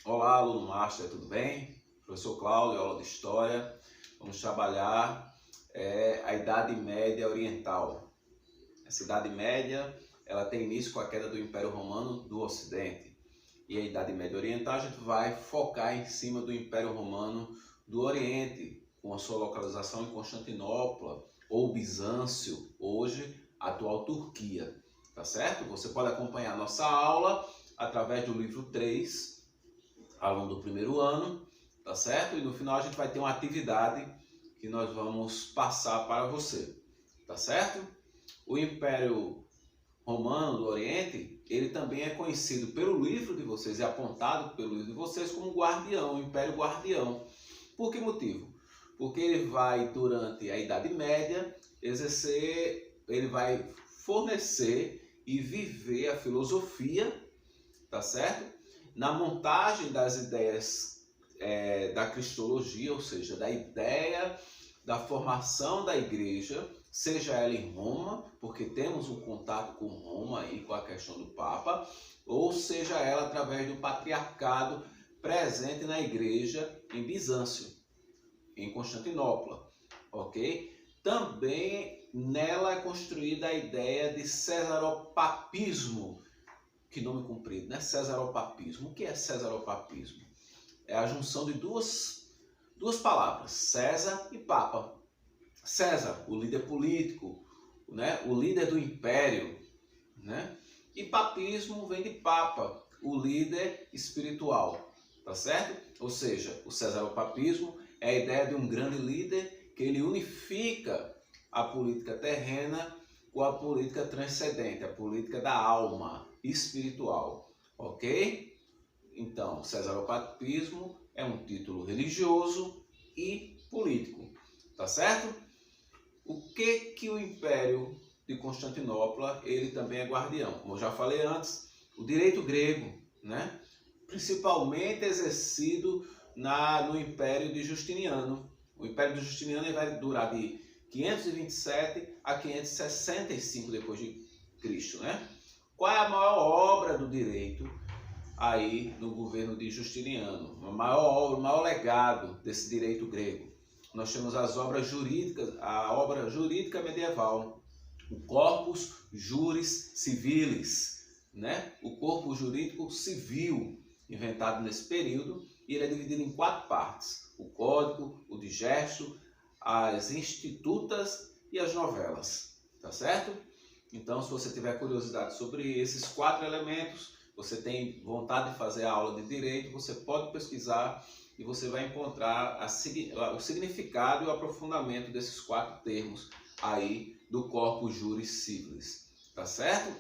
Olá, aluno Master, tudo bem? Professor Cláudio, aula de História. Vamos trabalhar a Idade Média Oriental. Essa Idade Média, ela tem início com a queda do Império Romano do Ocidente. E a Idade Média Oriental a gente vai focar em cima do Império Romano do Oriente, com a sua localização em Constantinopla, ou Bizâncio, hoje atual Turquia. Tá certo? Você pode acompanhar a nossa aula através do livro 3, aluno do primeiro ano, tá certo? E no final a gente vai ter uma atividade que nós vamos passar para você, tá certo? O Império Romano do Oriente, ele também é conhecido pelo livro de vocês, é apontado pelo livro de vocês como guardião, o Império Guardião. Por que motivo? Porque ele vai, durante a Idade Média, ele vai fornecer e viver a filosofia, tá certo? Na montagem das ideias da cristologia, ou seja, da ideia da formação da igreja, seja ela em Roma, porque temos um contato com Roma aí, com a questão do Papa, ou seja ela através do patriarcado presente na igreja em Bizâncio, em Constantinopla, ok? Também nela é construída a ideia de cesaropapismo. Que nome comprido, né? Cesaropapismo. O que é cesaropapismo? É a junção de duas palavras, César e Papa. César, o líder político, né? O líder do império, né? E papismo vem de Papa, o líder espiritual, tá certo? Ou seja, o cesaropapismo é a ideia de um grande líder que ele unifica a política terrena com a política transcendente, a política da alma espiritual, ok? Então, cesaropapismo é um título religioso e político, tá certo? O que o Império de Constantinopla, ele também é guardião? Como eu já falei antes, o direito grego, né? Principalmente exercido no Império de Justiniano. O Império de Justiniano ele vai durar de 527 a 565 depois de Cristo, né? Qual é a maior obra do direito aí no governo de Justiniano? O maior legado desse direito grego? Nós temos as obras jurídicas, a obra jurídica medieval, o Corpus Juris Civilis, né? O corpo jurídico civil inventado nesse período, e ele é dividido em 4 partes: o Código, o Digesto, as Institutas e as Novelas, tá certo? Então, se você tiver curiosidade sobre esses 4 elementos, você tem vontade de fazer a aula de Direito, você pode pesquisar e você vai encontrar o significado e o aprofundamento desses 4 termos aí do Corpus Juris Civilis, tá certo?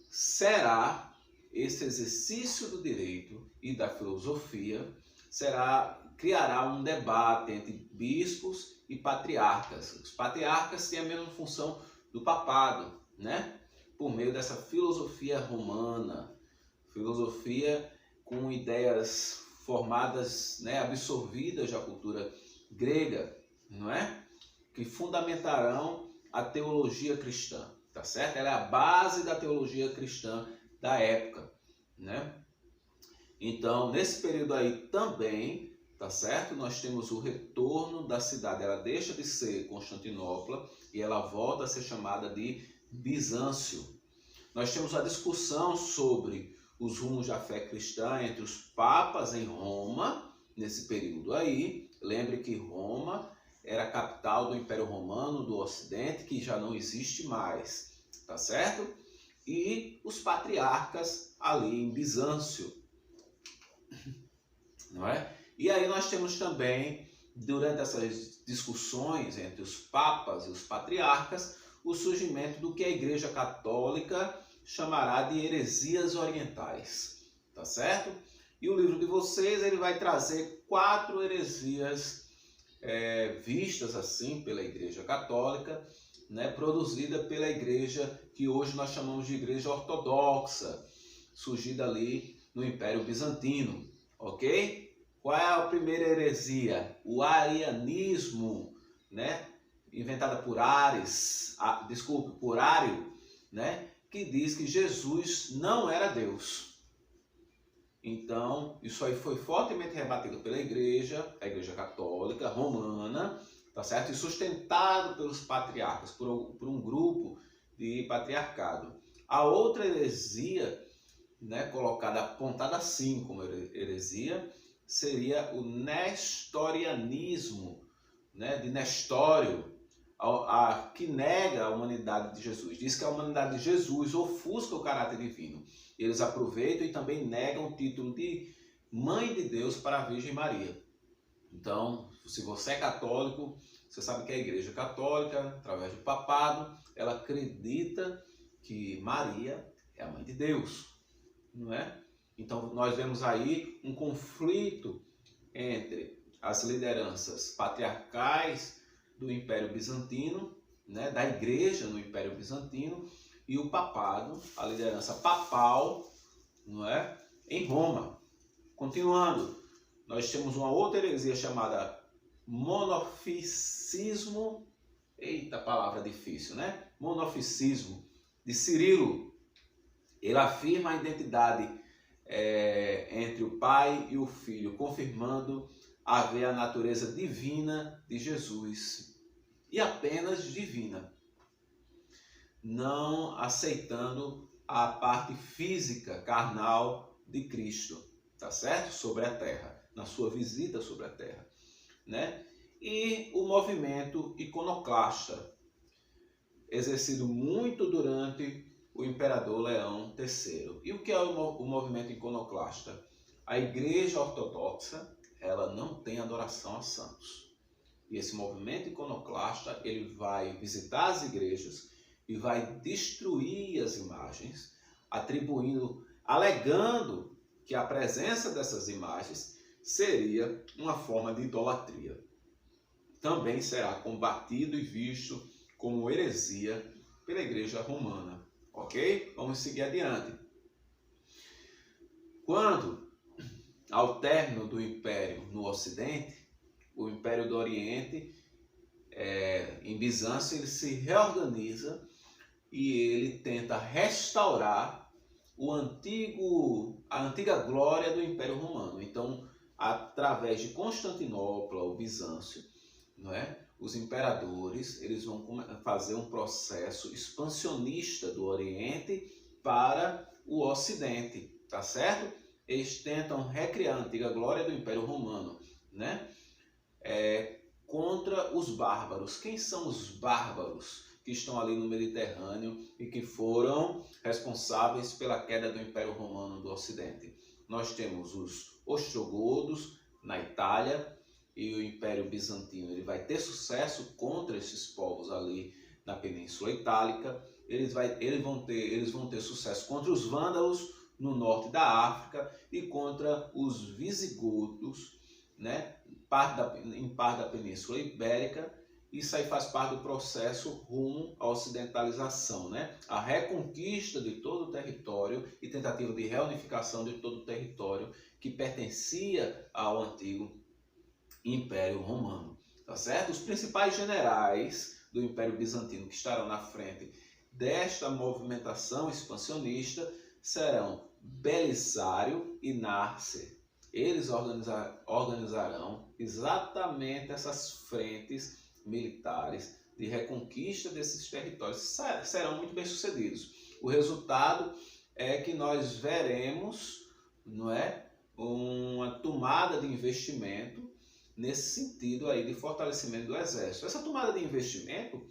Será esse exercício do direito e da filosofia criará um debate entre bispos e patriarcas. Os patriarcas têm a mesma função do papado, né? Por meio dessa filosofia romana, filosofia com ideias formadas, né, absorvidas da cultura grega, não é? Que fundamentarão a teologia cristã, tá certo? Ela é a base da teologia cristã da época, né? Então, nesse período aí também, tá certo? Nós temos o retorno da cidade, ela deixa de ser Constantinopla e ela volta a ser chamada de Bizâncio. Nós temos a discussão sobre os rumos da fé cristã entre os papas em Roma, nesse período aí. Lembre que Roma era a capital do Império Romano do Ocidente, que já não existe mais, tá certo? E os patriarcas ali em Bizâncio, não é? E aí nós temos também, durante essas discussões entre os papas e os patriarcas, o surgimento do que a Igreja Católica chamará de heresias orientais, tá certo? E o livro de vocês, ele vai trazer 4 heresias vistas assim pela Igreja Católica, né, produzida pela igreja que hoje nós chamamos de Igreja Ortodoxa, surgida ali no Império Bizantino, ok? Qual é a primeira heresia? O arianismo, né? Inventada por por Ário, né? Que diz que Jesus não era Deus. Então, isso aí foi fortemente rebatido pela igreja, a Igreja Católica Romana, tá certo? E sustentado pelos patriarcas, por um grupo de patriarcado. A outra heresia, né, colocada, apontada assim como heresia, seria o nestorianismo, né, de Nestório, que nega a humanidade de Jesus. Diz que a humanidade de Jesus ofusca o caráter divino. Eles aproveitam e também negam o título de Mãe de Deus para a Virgem Maria. Então, se você é católico, você sabe que a Igreja Católica, através do papado, ela acredita que Maria é a Mãe de Deus, não é? Então, nós vemos aí um conflito entre as lideranças patriarcais do Império Bizantino, né, da Igreja no Império Bizantino, e o papado, a liderança papal, não é, em Roma. Continuando, nós temos uma outra heresia chamada monofisismo. Eita, palavra difícil, né? Monofisismo, de Cirilo. Ele afirma a identidade entre o Pai e o Filho, confirmando haver a natureza divina de Jesus, e apenas divina, não aceitando a parte física, carnal de Cristo, tá certo? Sobre a terra, na sua visita sobre a terra, né? E o movimento iconoclasta, exercido muito durante o imperador Leão III. E o que é o movimento iconoclasta? A Igreja Ortodoxa, ela não tem adoração a santos. E esse movimento iconoclasta, ele vai visitar as igrejas e vai destruir as imagens, alegando que a presença dessas imagens seria uma forma de idolatria. Também será combatido e visto como heresia pela Igreja Romana. Ok? Vamos seguir adiante. Quando, ao término do Império no Ocidente, o Império do Oriente, em Bizâncio, ele se reorganiza e ele tenta restaurar a antiga glória do Império Romano. Então, através de Constantinopla, o Bizâncio, não é? Os imperadores, eles vão fazer um processo expansionista do Oriente para o Ocidente, tá certo? Eles tentam recriar a antiga glória do Império Romano, né? Contra os bárbaros. Quem são os bárbaros que estão ali no Mediterrâneo e que foram responsáveis pela queda do Império Romano do Ocidente? Nós temos os ostrogodos na Itália, e o Império Bizantino ele vai ter sucesso contra esses povos ali na Península Itálica. Eles vão ter sucesso contra os vândalos no norte da África e contra os visigodos, né, em parte da Península Ibérica. Isso aí faz parte do processo rumo à ocidentalização, né? A reconquista de todo o território e tentativa de reunificação de todo o território que pertencia ao antigo Império Romano, tá certo? Os principais generais do Império Bizantino que estarão na frente desta movimentação expansionista serão Belisário e Narse. Eles organizarão exatamente essas frentes militares de reconquista desses territórios. Serão muito bem sucedidos. O resultado é que nós veremos, não é, uma tomada de investimento nesse sentido aí de fortalecimento do exército. Essa tomada de investimento,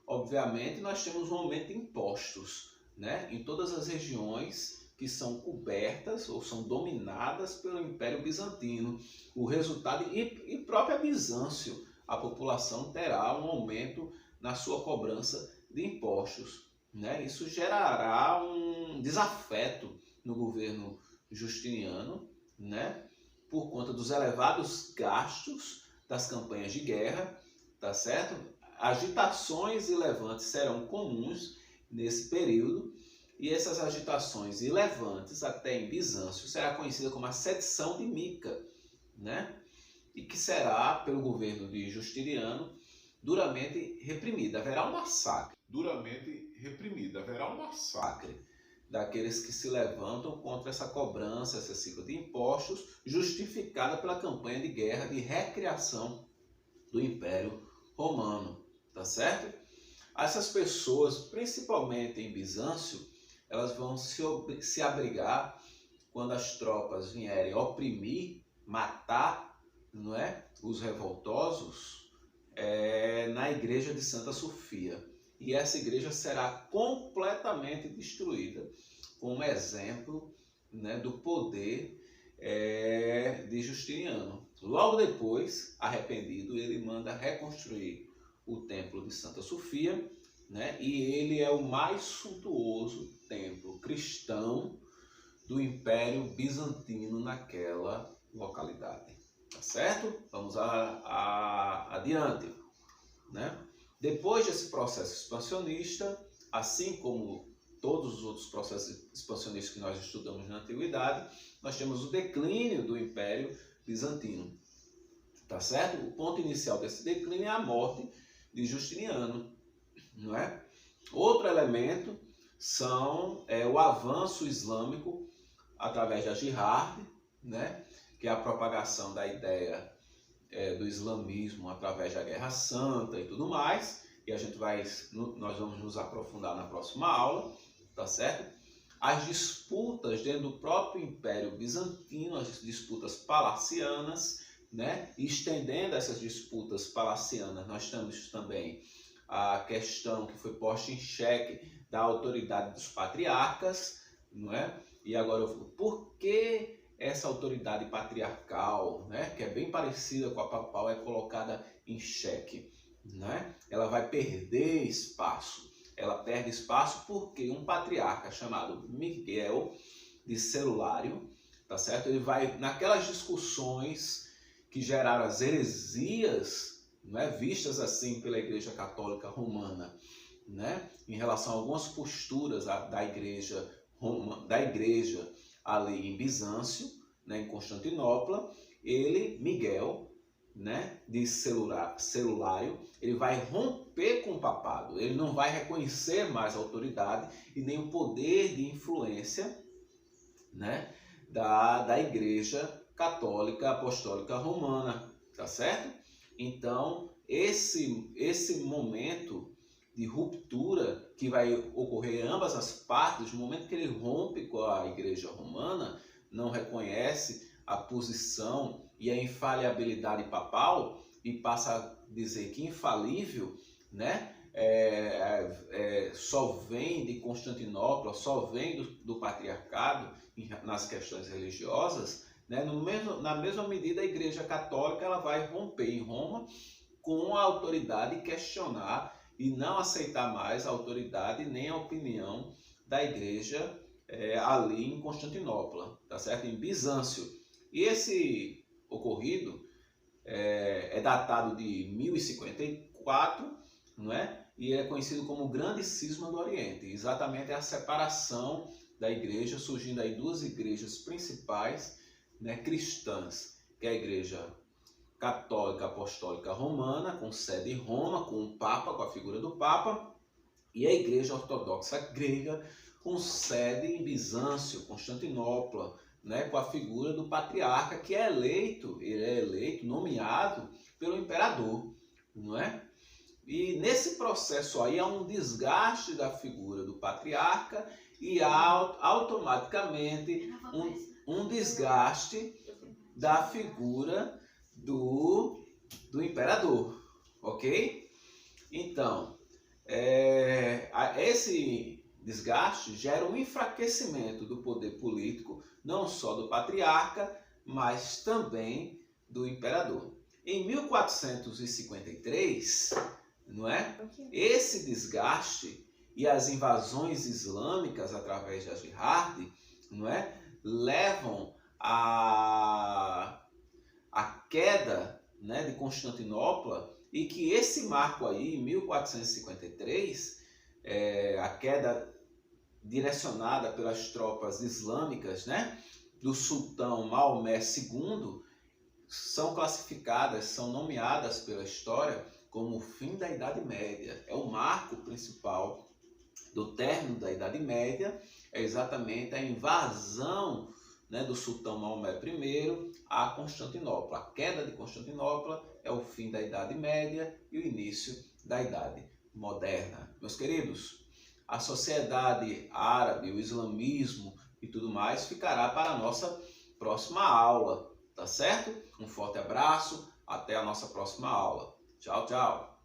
obviamente, nós temos um aumento de impostos, né, em todas as regiões que são cobertas ou são dominadas pelo Império Bizantino. O resultado, e própria Bizâncio, a população terá um aumento na sua cobrança de impostos, né? Isso gerará um desafeto no governo Justiniano, né, por conta dos elevados gastos das campanhas de guerra, tá certo? Agitações e levantes serão comuns nesse período, e essas agitações e levantes, até em Bizâncio, será conhecida como a Sedição de Mica, né? E que será, pelo governo de Justiniano, duramente reprimida. Haverá um massacre. daqueles que se levantam contra essa cobrança excessiva de impostos, justificada pela campanha de guerra de recriação do Império Romano, tá certo? Essas pessoas, principalmente em Bizâncio, elas vão se abrigar quando as tropas vierem oprimir, matar, não é, os revoltosos, na igreja de Santa Sofia. E essa igreja será completamente destruída, como exemplo, né, do poder de Justiniano. Logo depois, arrependido, ele manda reconstruir o templo de Santa Sofia, né, e ele é o mais suntuoso templo cristão do Império Bizantino naquela localidade. Tá certo? Vamos adiante, né? Depois desse processo expansionista, assim como todos os outros processos expansionistas que nós estudamos na Antiguidade, nós temos o declínio do Império Bizantino. Tá certo? O ponto inicial desse declínio é a morte de Justiniano, não é? Outro elemento são o avanço islâmico através da jihad, né? Que é a propagação da ideia do islamismo através da Guerra Santa e tudo mais, e nós vamos nos aprofundar na próxima aula, tá certo? As disputas dentro do próprio Império Bizantino, as disputas palacianas, né? E estendendo essas disputas palacianas, nós temos também a questão que foi posta em xeque da autoridade dos patriarcas, não é? E agora por que essa autoridade patriarcal, né, que é bem parecida com a papal, é colocada em xeque, né? Ela vai perder espaço. Ela perde espaço porque um patriarca chamado Miguel de Celulário, tá certo? Ele vai naquelas discussões que geraram as heresias, né, vistas assim pela Igreja Católica Romana, né, em relação a algumas posturas da igreja ali em Bizâncio, né, em Constantinopla, Miguel, né, de Celulário, ele vai romper com o papado, ele não vai reconhecer mais a autoridade e nem o poder de influência, né, da Igreja Católica Apostólica Romana, tá certo? Então, esse momento de ruptura que vai ocorrer em ambas as partes, no momento que ele rompe com a Igreja Romana, não reconhece a posição e a infalibilidade papal e passa a dizer que infalível, né, só vem de Constantinopla, só vem do patriarcado nas questões religiosas, né, na mesma medida a Igreja Católica ela vai romper em Roma com a autoridade e questionar e não aceitar mais a autoridade nem a opinião da igreja ali em Constantinopla, tá certo? Em Bizâncio. E esse ocorrido é datado de 1054, não é? E é conhecido como o Grande Cisma do Oriente. Exatamente a separação da igreja, surgindo aí duas igrejas principais, né, cristãs, que é a igreja Católica Apostólica Romana, com sede em Roma, com o Papa, com a figura do Papa, e a Igreja Ortodoxa Grega, com sede em Bizâncio, Constantinopla, né, com a figura do patriarca, que ele é eleito, nomeado pelo imperador, não é? E nesse processo aí há um desgaste da figura do patriarca e há automaticamente um desgaste da figura do imperador, ok? Então, esse desgaste gera um enfraquecimento do poder político, não só do patriarca, mas também do imperador. Em 1453, não é? Esse desgaste e as invasões islâmicas através da jihad, não é? Levam a queda, né, de Constantinopla, e que esse marco aí, em 1453, a queda direcionada pelas tropas islâmicas, né, do sultão Maomé II, são classificadas, são nomeadas pela história como o fim da Idade Média. É o marco principal do término da Idade Média é exatamente a invasão, né, do sultão Maomé I a Constantinopla. A queda de Constantinopla é o fim da Idade Média e o início da Idade Moderna. Meus queridos, a sociedade árabe, o islamismo e tudo mais ficará para a nossa próxima aula, tá certo? Um forte abraço, até a nossa próxima aula. Tchau, tchau!